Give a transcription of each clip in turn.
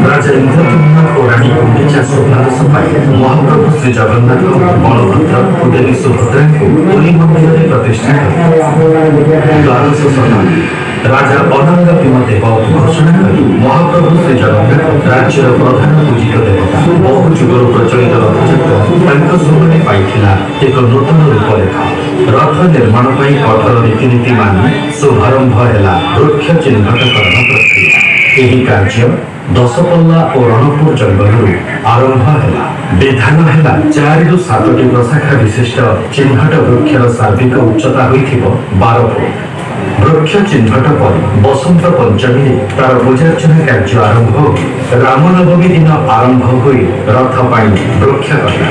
রাজা ইন্দ্রদ্যুম্ন ও রানী গুন্ডিচা শোভারস পাই মহাপ্রভু শ্ରୀ ଜଗନ୍ନାଥ ବଳଭଦ୍ର ଓ ଦେବୀ ସୁଭଦ୍ରାଙ୍କୁ ପୁରୀ ମନ୍ଦିରରେ ପ୍ରତିଷ୍ଠା କଲେ। ଦ୍ୱାଦଶ ଶତାବ୍ଦୀ ରାଜା ଅନଙ୍ଗ ଦେବ ଘୋଷଣା କରି ମହାପ୍ରଭୁ ଶ୍ରୀ ଜଗନ୍ନାଥ ରାଜ୍ୟର ପ୍ରଧାନ ପୂଜିତ ଦେବତା। ବହୁ ଯୁଗରୁ ପ୍ରଚଳିତ ରଥଯାତ୍ରା ତାଙ୍କ ସମୟରେ ପାଇଥିଲା ଏକ ନୂତନ ରୂପରେଖ। ରଥ ନିର୍ମାଣ ପାଇଁ କଠୋର ରୀତିନୀତି ମାନି ଶୁଭାରମ୍ଭ ହେଲା ବୃକ୍ଷ ଚିହ୍ନଟକରଣ ପ୍ରକ୍ରିୟା। ଏହି କାର୍ଯ୍ୟ ଦଶପଲ୍ଲା ଓ ରଣପୁର ଜଙ୍ଗଲରୁ ଆରମ୍ଭ ହେଲା। ବିଧାନ ହେଲା 4ରୁ 7ଟି ପ୍ରଶାଖା ବିଶିଷ୍ଟ ଚିହ୍ନଟ ବୃକ୍ଷର ସାର୍ବିକ ଉଚ୍ଚତା ହୋଇଥିବ 12 ଫୁଟ। ବୃକ୍ଷ ଚିହ୍ନଟ ପରେ ବସନ୍ତ ପଞ୍ଚମୀରେ ତାର ପୂଜାର୍ଚ୍ଚନା କାର୍ଯ୍ୟ ଆରମ୍ଭ ହୋଇ ରାମନବମୀ ଦିନ ଆରମ୍ଭ ହୋଇ ରଥ ପାଇଁ ବୃକ୍ଷ କଟା।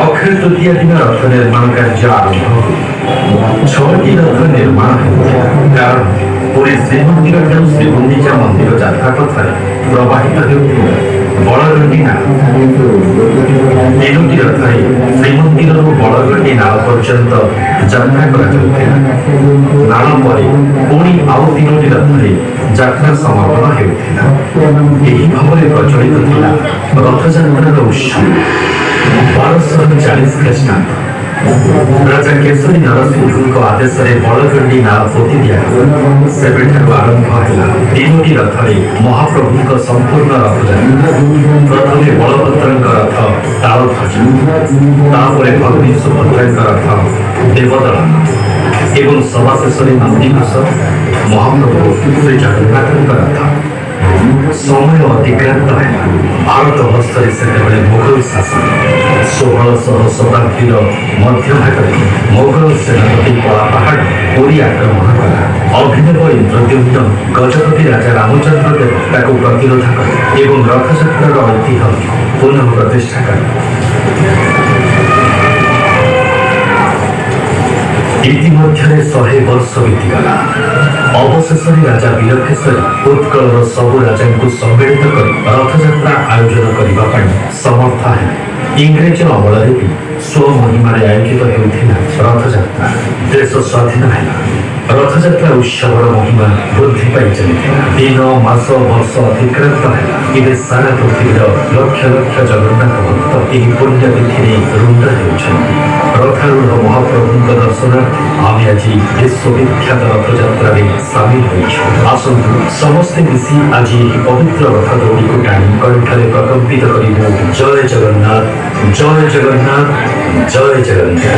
ଅକ୍ଷୟ ତୃତୀୟା ଦିନ ରଥ ନିର୍ମାଣ କାର୍ଯ୍ୟ ଆରମ୍ଭ ହୋଇ 6ଟି ରଥ ନିର୍ମାଣ ହେଉଥିଲା। କାରଣ ପୁରୀ ଶ୍ରୀମନ୍ଦିର ଠାରୁ ଶ୍ରୀଗୁଣ୍ଡିଚା ମନ୍ଦିର ଯାତ୍ରା ପଥରେ ପ୍ରବାହିତ ହେଉଥିଲା ବଳଗଣ୍ଡି ନାଳ। 3ଟି ରଥରେ ଶ୍ରୀମନ୍ଦିରରୁ ବଳଗଣ୍ଡି ନାଳ ପର୍ଯ୍ୟନ୍ତ ଯାତ୍ରା କରାଯାଉଥିଲା। ନାଳ ପରେ ପୁଣି ଆଉ 3ଟି ରଥରେ ଯାତ୍ରା ସମାପନ ହେଉଥିଲା। ଏହି ଭାବରେ ପ୍ରଚଳିତ ଥିଲା ରଥଯାତ୍ରାର ଉତ୍ସବ। 1240 ଖ୍ରୀଷ୍ଟାବ୍ଦ ରାଜା କେଶରୀ ନରସିଂହଙ୍କ ଆଦେଶରେ ବଳଗଣ୍ଡି ନାଳ ପୋତି ଦିଆଗଲା। ସେବେଠାରୁ ଆରମ୍ଭ ହେଲା 3ଟି ରଥରେ ମହାପ୍ରଭୁଙ୍କ ସମ୍ପୂର୍ଣ୍ଣ ରଥଯାତ୍ରା। ପ୍ରଥମେ ବଳଭଦ୍ରଙ୍କ ରଥ ତାଳଧ୍ୱଜ, ତାପରେ ଭଗିନୀ ସୁଭଦ୍ରାଙ୍କ ରଥ ଦେବଦଳନ ଏବଂ ସବାଶେଷରେ ନନ୍ଦିଘୋଷ ମହାପ୍ରଭୁ ଶ୍ରୀ ଜଗନ୍ନାଥଙ୍କ ରଥ। ସମୟ ଅତିକ୍ରାନ୍ତ ହେଲା। ଭାରତ ବର୍ଷରେ ସେତେବେଳେ ମୋଗଲ ଶାସନ। 1600 ଶତାବ୍ଦୀର ମଧ୍ୟଭାଗରେ ମୋଗଲ ସେନାପତି କଳାପାହାଡ଼ ପୁରୀ ଆକ୍ରମଣ କଲା। ଅଭିନବ ଇନ୍ଦ୍ରଦ୍ୟୁମ୍ନ ଗଜପତି ରାଜା ରାମଚନ୍ଦ୍ର ଦେବ ତାକୁ ପ୍ରତିରୋଧ କଲେ ଏବଂ ରଥଯାତ୍ରାର ଐତିହ୍ୟ ପୁନଃ ପ୍ରତିଷ୍ଠା କଲେ। ଇତିମଧ୍ୟରେ 100 ବର୍ଷ ବିତିଗଲା। ଅବଶେଷରେ ରାଜା ବୀରକେଶରୀ ଉତ୍କଳର ସବୁ ରାଜାଙ୍କୁ ସମ୍ମିଳିତ କରି ରଥଯାତ୍ରା ଆୟୋଜନ କରିବା ପାଇଁ ସମର୍ଥ ହେଲେ। ଇଂରେଜ ଅମଳରେ ବି ସ୍ୱମହିମାରେ ଆୟୋଜିତ ହେଉଥିଲା ରଥଯାତ୍ରା। ଦେଶ ସ୍ୱାଧୀନ ହେଲା। ରଥଯାତ୍ରା ଉତ୍ସବର ମହିମା ବୃଦ୍ଧି ପାଇ ଚାଲିଥିଲା। ଦିନ ମାସ ବର୍ଷ ଅତିକ୍ରାନ୍ତ ହେଲା। ଏବେ ସାରା ପୃଥିବୀର ଲକ୍ଷ ଲକ୍ଷ ଜଗନ୍ନାଥ ଭକ୍ତ ଏହି ପୁଣ୍ୟ ତିଥିରେ ରୁଣ୍ଡ ହେଉଛନ୍ତି। ରଥାରୂଢ଼ ମହାପ୍ରଭୁଙ୍କ ଦର୍ଶନାର୍ଥେ ଆମେ ଆଜି ବିଶ୍ୱବିଖ୍ୟାତ ରଥଯାତ୍ରାରେ ସାମିଲ ହୋଇଛୁ। ଆସନ୍ତୁ ସମସ୍ତେ ମିଶି ଆଜି ଏହି ପବିତ୍ର ରଥ ଦୌଡ଼ିକୁ ଟାଣି କଣ୍ଠରେ ପ୍ରକମ୍ପିତ କରିବୁ ଜୟ ଜଗନ୍ନାଥ, ଜୟ ଜଗନ୍ନାଥ, ଜୟ ଜଗନ୍ନାଥ।